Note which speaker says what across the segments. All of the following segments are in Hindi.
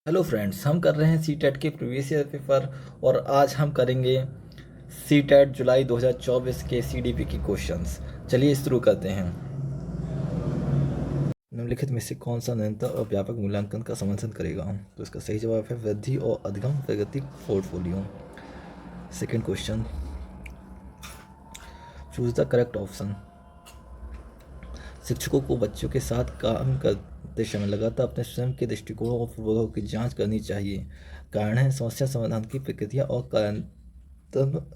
Speaker 1: हेलो फ्रेंड्स, हम कर रहे हैं सी टेट के प्रीवियस ईयर पेपर और आज हम करेंगे सी टेट जुलाई 2024 के सी डी पी के क्वेश्चंस। चलिए शुरू करते हैं। निम्नलिखित में से कौन सा निरंतर और व्यापक मूल्यांकन का समर्थन करेगा? तो इसका सही जवाब है वृद्धि और अधिगम प्रगति portfolio. Second question, choose the correct option. शिक्षकों को बच्चों के साथ काम करते समय लगातार अपने स्वयं के दृष्टिकोणों और पूर्वाग्रहों की जांच करनी चाहिए। कारण है समस्या समाधान की प्रक्रिया और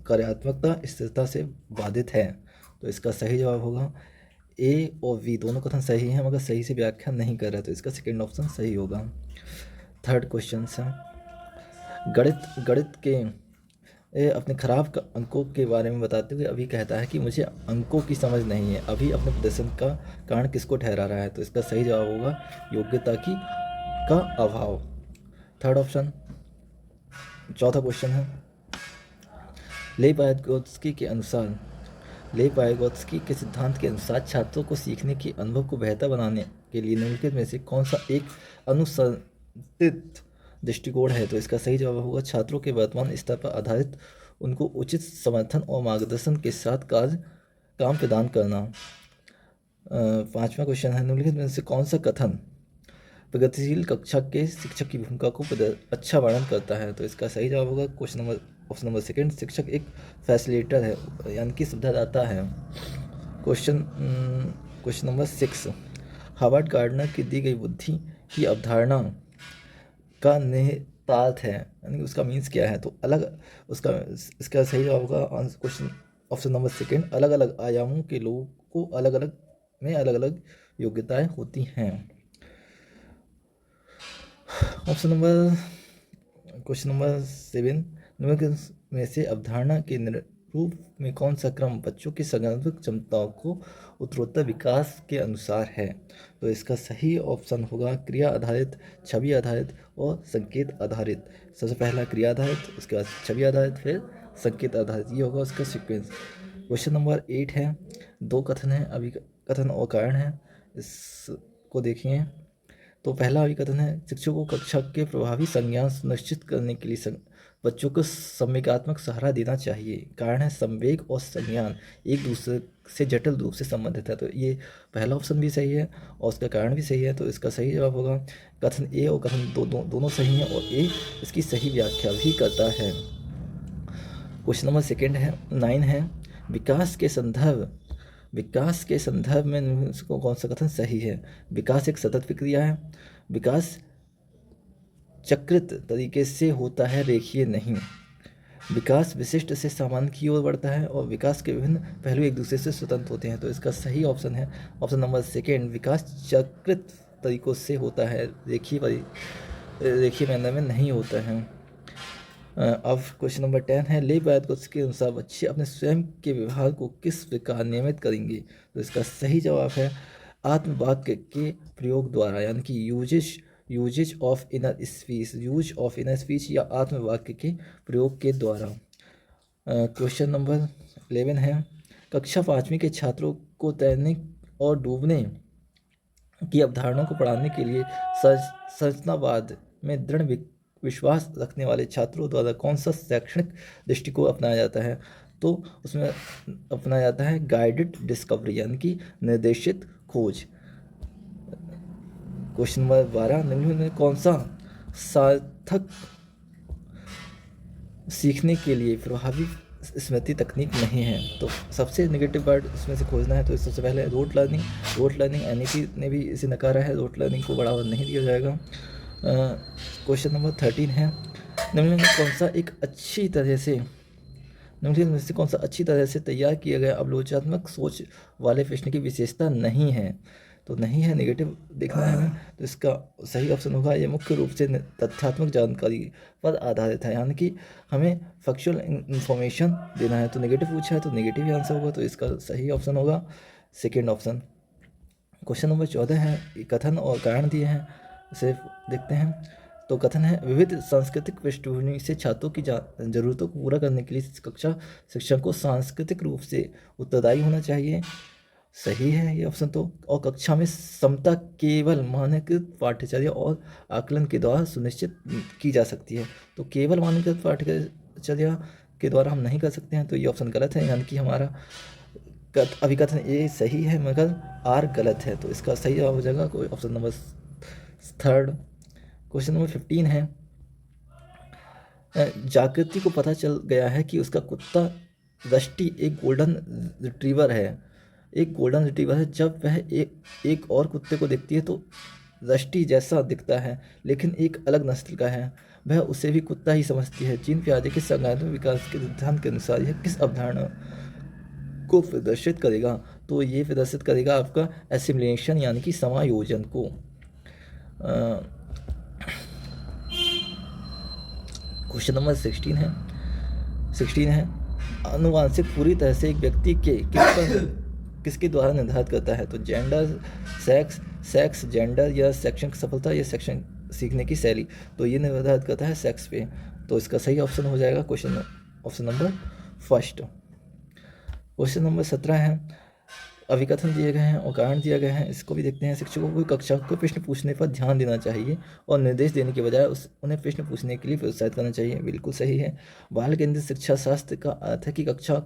Speaker 1: कार्यात्मकता स्थिरता से बाधित है। तो इसका सही जवाब होगा ए और बी दोनों कथन सही हैं, मगर सही से व्याख्या नहीं कर रहा, तो इसका सेकेंड ऑप्शन सही होगा। थर्ड क्वेश्चन है, गणित के अपने खराब अंकों के बारे में बताते हुए अभी कहता है कि मुझे अंकों की समझ नहीं है। अभी अपने प्रदर्शन का कारण किसको ठहरा रहा है? तो इसका सही जवाब होगा योग्यता का अभाव। Third option. चौथा क्वेश्चन है, लेव वाइगोत्स्की के सिद्धांत के अनुसार छात्रों को सीखने के अनुभव को बेहतर बनाने के लिए निम्नलिखित में से कौन सा एक अनुशंसित दृष्टिकोण है? तो इसका सही जवाब होगा छात्रों के वर्तमान स्तर पर आधारित उनको उचित समर्थन और मार्गदर्शन के साथ काम प्रदान करना। पांचवा क्वेश्चन है, निम्नलिखित में से कौन सा कथन प्रगतिशील कक्षा के शिक्षक की भूमिका को अच्छा वर्णन करता है? तो इसका सही जवाब होगा ऑप्शन नंबर सेकेंड, शिक्षक एक फैसिलिटेटर है, यानी कि सुविधादाता है। क्वेश्चन नंबर 6, हार्वर्ड गार्डनर की दी गई बुद्धि की अवधारणा का निहितार्थ है, यानी कि उसका मीन्स क्या है? तो इसका सही जवाब होगा क्वेश्चन ऑप्शन नंबर सेकेंड, अलग अलग आयामों के लोगों को अलग अलग योग्यताएं होती हैं। क्वेश्चन नंबर 7, निम्नलिखित में से अवधारणा के रूप में कौन सा क्रम बच्चों की संज्ञानात्मक क्षमताओं को उत्तरोत्तर विकास के अनुसार है? तो इसका सही ऑप्शन होगा क्रिया आधारित, छवि आधारित और संकेत आधारित। सबसे पहला क्रिया आधारित, उसके बाद छवि आधारित, फिर संकेत आधारित, ये होगा उसका सीक्वेंस। क्वेश्चन नंबर 8 है, दो कथन है, अभिकथन और कारण है, इसको देखिए। तो पहला अभिकथन है, शिक्षकों को कक्षा के प्रभावी संज्ञान सुनिश्चित करने के लिए बच्चों को संवेगात्मक सहारा देना चाहिए। कारण है संवेग और संज्ञान एक दूसरे से जटिल रूप से संबंधित है। तो ये पहला ऑप्शन भी सही है और उसका कारण भी सही है, तो इसका सही जवाब होगा कथन ए और कथन दोनों सही हैं और ए इसकी सही व्याख्या भी करता है। क्वेश्चन नंबर सेकेंड है 9 है, विकास के संदर्भ में इसको कौन सा कथन सही है? विकास एक सतत प्रक्रिया है, विकास चक्रित तरीके से होता है, रेखीय नहीं। विकास विशिष्ट से सामान्य की ओर बढ़ता है और विकास के विभिन्न पहलू एक दूसरे से स्वतंत्र होते हैं। तो इसका सही ऑप्शन है ऑप्शन नंबर सेकेंड, विकास चक्रित तरीकों से होता है, रेखीय मैनर में नहीं होता है। अब क्वेश्चन नंबर 10 है, लेव वाइगोत्स्की के अनुसार बच्चे अपने स्वयं के व्यवहार को किस प्रकार नियमित करेंगे? तो इसका सही जवाब है आत्मवाक्य के प्रयोग द्वारा, यानी कि यूजेज ऑफ इनर स्पीच या आत्मवाक्य के प्रयोग के द्वारा। क्वेश्चन नंबर 11 है, कक्षा 5वीं के छात्रों को तैरने और डूबने की अवधारणा को पढ़ाने के लिए संरचनावाद में दृढ़ विश्वास रखने वाले छात्रों द्वारा कौन सा शैक्षणिक दृष्टिकोण अपनाया जाता है? तो उसमें अपनाया जाता है गाइडेड डिस्कवरी, यानी कि निर्देशित खोज। क्वेश्चन नंबर 12, निम्न में कौन सा सार्थक सीखने के लिए प्रभावी स्मृति तकनीक नहीं है? तो सबसे नेगेटिव वर्ड इसमें से खोजना है, तो सबसे पहले रोट लर्निंग एनईपी ने भी इसे नकारा है, रोट लर्निंग को बढ़ावा नहीं दिया जाएगा। क्वेश्चन नंबर 13 है, निम्नलिखित में कौन सा अच्छी तरह से तैयार किया गया आलोचनात्मक सोच वाले प्रश्न की विशेषता नहीं है? तो नहीं है, नेगेटिव देखना है हमें, तो इसका सही ऑप्शन होगा ये मुख्य रूप से तथ्यात्मक जानकारी पर आधारित है, यानी कि हमें फैक्चुअल इंफॉर्मेशन देना है। तो नेगेटिव पूछा है तो नेगेटिव ही आंसर होगा, तो इसका सही ऑप्शन होगा सेकेंड ऑप्शन। क्वेश्चन नंबर 14 है, कथन और कारण दिए हैं, इसे देखते हैं। तो कथन है, विविध सांस्कृतिक पृष्ठभूमि से छात्रों की जरूरतों को पूरा करने के लिए कक्षा शिक्षक को सांस्कृतिक रूप से उत्तरदायी होना चाहिए। सही है ये ऑप्शन तो। और कक्षा में समता केवल मानकीकृत पाठ्यचर्या और आकलन के द्वारा सुनिश्चित की जा सकती है। तो केवल मानकीकृत पाठ्यचर्या के द्वारा हम नहीं कर सकते हैं, तो ये ऑप्शन गलत है, यानी कि हमारा अभिकथन ए सही है मगर आर गलत है। तो इसका सही जवाब हो जाएगा कोई option number third. Question number 15 है, जागृति को पता चल गया है कि उसका कुत्ता रस्टी एक गोल्डन रिट्रीवर है। एक गोल्डन रिट्रीवर है। जब वह एक और कुत्ते को देखती है तो रस्टी जैसा दिखता है लेकिन एक अलग नस्ल का है। वह उसे भी कुत्ता ही समझती है। जीन पियाजे के संज्ञानात्मक विकास के सिद्धांत के अनुसार यह किस अवधारणा को प्रदर्शित करेगा? तो ये प्रदर्शित करेगा आपका एसिमिलेशन यानी कि समायोजन को। क्वेश्चन नंबर 16 है, आनुवांशिक पूरी तरह से एक व्यक्ति के किसके द्वारा निर्धारित करता है? तो जेंडर, सेक्स जेंडर या शैक्षणिक सफलता या शैक्षणिक सीखने की शैली। तो ये निर्धारित करता है सेक्स पे। तो इसका सही ऑप्शन हो जाएगा option number first. Question number 17 है, अभिकथन दिए गए हैं और कारण दिया गया है, इसको भी देखते हैं। शिक्षकों को कक्षा को प्रश्न पूछने पर ध्यान देना चाहिए और निर्देश देने के बजाय उन्हें प्रश्न पूछने के लिए प्रोत्साहित करना चाहिए। बिल्कुल सही है। बाल केंद्रित शिक्षा शास्त्र का अर्थ है कि कक्षा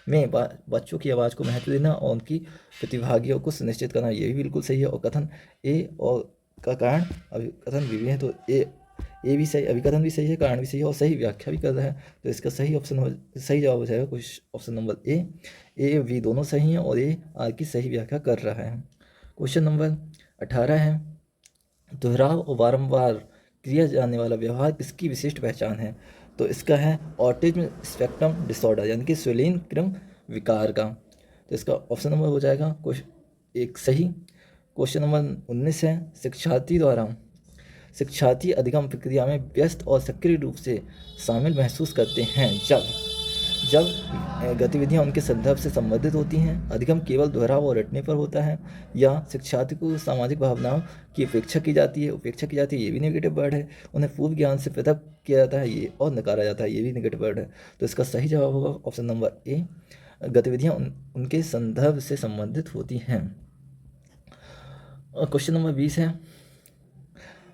Speaker 1: में बच्चों की आवाज़ को महत्व देना और उनकी प्रतिभागियों को सुनिश्चित करना। ये भी बिल्कुल सही है। और कथन ए और का कारण अभिकथन भी है, तो ए भी सही, अभिकथन भी सही है, कारण भी सही है और सही व्याख्या भी कर रहा है। तो इसका सही जवाब हो जाएगा कुछ ऑप्शन नंबर ए बी दोनों सही हैं और ए आर की सही व्याख्या कर रहा है। क्वेश्चन नंबर 18 है, दोहराव और बारंबार किया जाने वाला व्यवहार किसकी विशिष्ट पहचान है? तो इसका है ऑटिज्म स्पेक्ट्रम डिसऑर्डर यानी कि स्वेलिन क्रम विकार का। तो इसका ऑप्शन नंबर हो जाएगा एक सही। क्वेश्चन नंबर 19 है, शिक्षार्थी अधिगम प्रक्रिया में व्यस्त और सक्रिय रूप से शामिल महसूस करते हैं जब गतिविधियां उनके संदर्भ से संबंधित होती हैं। अधिगम केवल दोहराव और रटने पर होता है, या शिक्षार्थी को सामाजिक भावनाओं की उपेक्षा की जाती है, ये भी नेगेटिव वर्ड है। उन्हें पूर्व ज्ञान से पृथक किया जाता है, ये और नकारा जाता है, ये भी नेगेटिव वर्ड है। तो इसका सही जवाब होगा ऑप्शन नंबर ए, गतिविधियां उनके संदर्भ से संबंधित होती हैं। क्वेश्चन नंबर 20 है,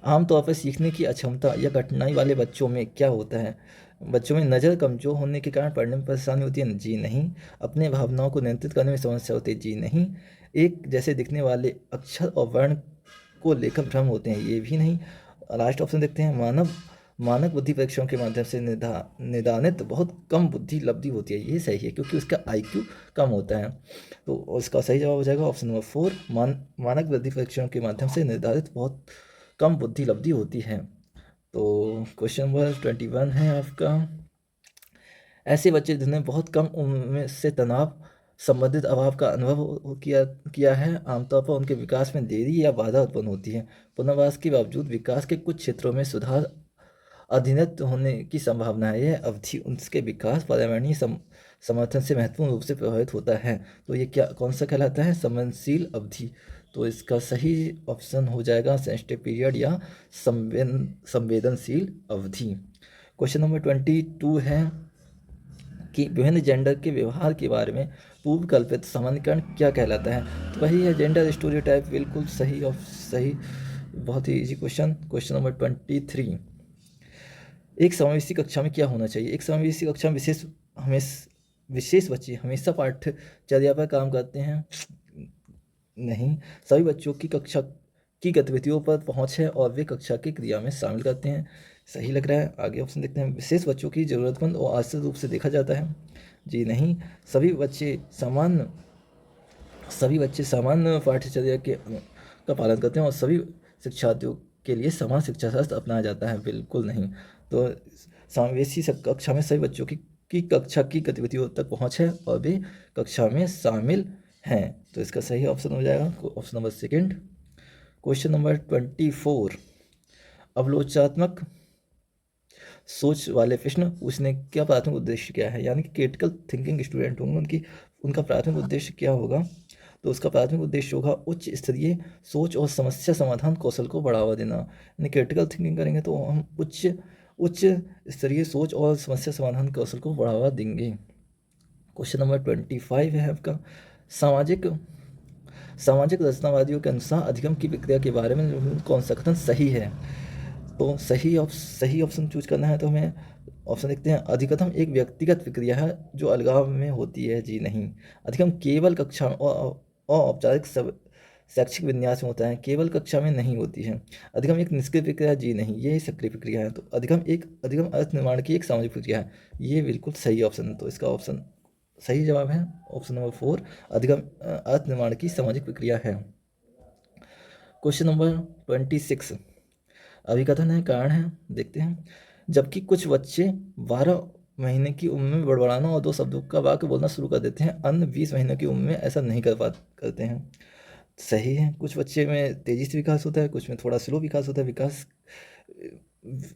Speaker 1: आमतौर पर सीखने की अक्षमता या कठिनाई वाले बच्चों में क्या होता है? बच्चों में नज़र कमजोर होने के कारण पढ़ने में परेशानी होती है? जी नहीं। अपने भावनाओं को नियंत्रित करने में समस्या होती है? जी नहीं। एक जैसे दिखने वाले अक्षर और वर्ण को लेकर भ्रम होते हैं? ये भी नहीं। लास्ट ऑप्शन देखते हैं, मानक बुद्धि परीक्षाओं के माध्यम से निदानित बहुत कम बुद्धि लब्धि होती है। ये सही है क्योंकि उसका IQ कम होता है। तो इसका सही जवाब हो जाएगा ऑप्शन नंबर 4, मानक बुद्धि परीक्षाओं के माध्यम से निर्धारित बहुत कम बुद्धि लब्धि होती है। तो क्वेश्चन नंबर 21 है आपका, ऐसे बच्चे जिन्हें बहुत कम उम्र में से तनाव संबंधित अभाव का अनुभव किया है, आमतौर पर उनके विकास में देरी या बाधा उत्पन्न होती है। पुनर्वास के बावजूद विकास के कुछ क्षेत्रों में सुधार अधीनस्थ होने की संभावना है। यह अवधि उसके विकास पर्यावरणीय समर्थन से महत्वपूर्ण रूप से प्रभावित होता है। तो ये कौन सा कहलाता है? संवेदनशील अवधि। तो इसका सही ऑप्शन हो जाएगा सेंसिटिव पीरियड या संवेदनशील अवधि। क्वेश्चन नंबर 22 है कि विभिन्न जेंडर के व्यवहार के बारे में पूर्व कल्पित सामान्यीकरण क्या कहलाता है? तो वही है जेंडर स्टीरियोटाइप। बिल्कुल सही और सही, बहुत ही इजी क्वेश्चन। क्वेश्चन नंबर 23, एक समावेशी कक्षा में क्या होना चाहिए? एक समावेशी कक्षा में विशेष बच्चे हमेशा पाठ्यचर्या पर काम करते हैं? नहीं। सभी बच्चों की कक्षा की गतिविधियों पर पहुंच है और वे कक्षा की क्रिया में शामिल करते हैं। सही लग रहा है। आगे ऑप्शन देखते हैं, विशेष बच्चों की ज़रूरतमंद और आश्रित रूप से देखा जाता है? जी नहीं। सभी बच्चे सामान्य पाठ्यचर्या का पालन करते हैं और सभी शिक्षार्थियों के लिए समान शिक्षा शास्त्र अपनाया जाता है? बिल्कुल नहीं। तो समावेशी कक्षा में सभी बच्चों की कक्षा की गतिविधियों तक पहुंच है और वे कक्षा में शामिल हैं। तो इसका सही ऑप्शन हो जाएगा option number second. Question number 24, अवलोचनात्मक सोच वाले प्रश्न पूछने का प्राथमिक उद्देश्य क्या है? यानी कि क्रिटिकल थिंकिंग स्टूडेंट होंगे, उनका प्राथमिक उद्देश्य क्या होगा? तो उसका प्राथमिक उद्देश्य होगा उच्च स्तरीय सोच और समस्या समाधान कौशल को बढ़ावा देना। यानी क्रिटिकल थिंकिंग करेंगे तो हम उच्च स्तरीय सोच और समस्या समाधान कौशल को बढ़ावा देंगे। क्वेश्चन नंबर 25 है आपका, सामाजिक सामाजिक रचनावादियों के अनुसार अधिगम की प्रक्रिया के बारे में कौन सा कथन सही है? तो सही ऑप्शन चूज करना है तो हमें ऑप्शन देखते हैं। अधिगम एक व्यक्तिगत प्रक्रिया है जो अलगाव में होती है, जी नहीं। अधिगम केवल कक्षा और औपचारिक सब शैक्षिक विन्यास में होता है, केवल कक्षा में नहीं होती है। अधिगम एक निष्क्रिय प्रक्रिया, जी नहीं, ये सक्रिय प्रक्रिया है। तो अधिगम अर्थ निर्माण की एक सामाजिक प्रक्रिया है, ये बिल्कुल सही ऑप्शन है। तो इसका ऑप्शन सही जवाब है ऑप्शन नंबर 4, अधिगम अर्थ निर्माण की सामाजिक प्रक्रिया है। क्वेश्चन नंबर 26, अभिकथन है, कारण है, देखते हैं। जबकि कुछ बच्चे 12 महीने की उम्र में बड़बड़ाना और 2 शब्दों का वाक्य बोलना शुरू कर देते हैं, अन्य 20 महीने की उम्र में ऐसा नहीं करते हैं। सही है, कुछ बच्चे में तेज़ी से विकास होता है, कुछ में थोड़ा स्लो विकास होता है, विकास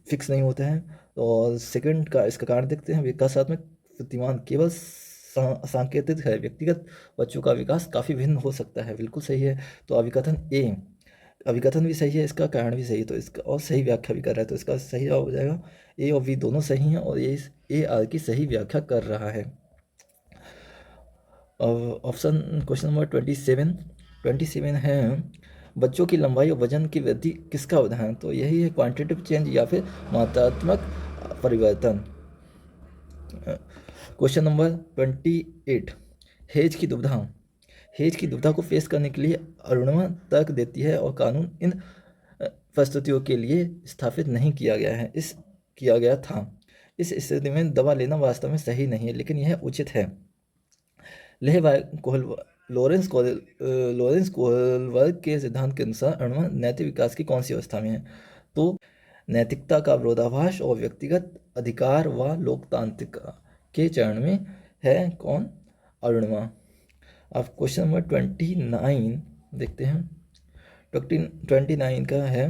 Speaker 1: फिक्स नहीं होता है। और सेकंड का इसका कारण देखते हैं, विकासात्मक प्रतिमान केवल सांकेतिक है, व्यक्तिगत बच्चों का विकास काफ़ी भिन्न हो सकता है, बिल्कुल सही है। तो अभिकथन भी सही है, इसका कारण भी सही है, तो इसका और सही व्याख्या भी कर रहा है, तो इसका सही जवाब हो जाएगा ए और बी दोनों सही हैं, और ए आर की सही व्याख्या कर रहा है। ऑप्शन क्वेश्चन नंबर 27 है, बच्चों की लंबाई और वजन की वृद्धि किसका उदाहरण? तो यही है क्वांटिटेटिव चेंज या फिर मात्रात्मक परिवर्तन। क्वेश्चन नंबर 28, हेज की दुविधा को फेस करने के लिए अरुणिमा तर्क देती है और कानून इन परिस्थितियों के लिए स्थापित नहीं किया गया था। इस स्थिति में दवा लेना वास्तव में सही नहीं है, लेकिन यह उचित है। लॉरेंस कोहलबर्ग के सिद्धांत के अनुसार अणुमा नैतिक विकास की कौन सी अवस्था में है? तो नैतिकता का विरोधाभास और व्यक्तिगत अधिकार व लोकतांत्रिक के चरण में है कौन? अरुणिमा। अब क्वेश्चन नंबर 29 देखते हैं। 29 का है,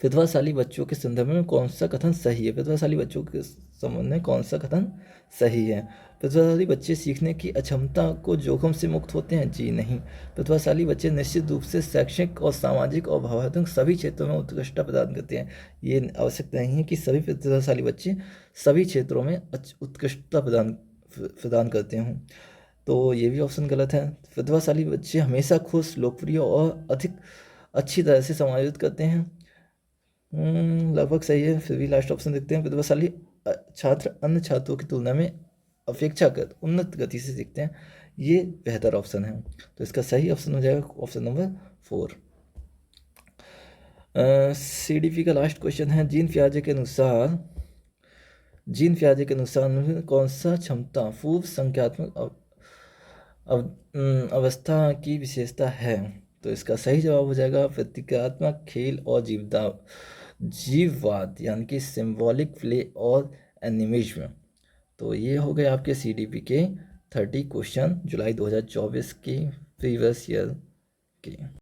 Speaker 1: विधवाशाली बच्चों के संदर्भ में कौन सा कथन सही है? विधवाशाली बच्चों के संबंध में कौन सा कथन सही है? प्रतिभाशाली बच्चे सीखने की अक्षमता को जोखिम से मुक्त होते हैं, जी नहीं। प्रतिभाशाली बच्चे निश्चित रूप से शैक्षिक और सामाजिक और भावनात्मक सभी क्षेत्रों में उत्कृष्टता प्रदान करते हैं। ये आवश्यक नहीं है कि सभी प्रतिभाशाली बच्चे सभी क्षेत्रों में उत्कृष्टता प्रदान करते हों, तो ये भी ऑप्शन गलत है। प्रतिभाशाली बच्चे हमेशा खुश, लोकप्रिय और अधिक अच्छी तरह से समायोजित करते हैं, लगभग सही है। फिर भी लास्ट ऑप्शन देखते हैं, प्रतिभाशाली छात्र अन्य छात्रों की तुलना में अपेक्षाकृत उन्नत गति से सीखते हैं, ये बेहतर ऑप्शन है। तो इसका सही ऑप्शन हो जाएगा ऑप्शन नंबर 4। CDP का लास्ट क्वेश्चन है, जीन पियाजे के अनुसार कौन सा क्षमता पूर्व संख्यात्मक अवस्था की विशेषता है? तो इसका सही जवाब हो जाएगा प्रतीकात्मक खेल और जीववाद, यानी कि सिंबॉलिक प्ले और एनिमिज्म। तो ये हो गए आपके CDP के 30 क्वेश्चन जुलाई 2024 के प्रीवियस ईयर के।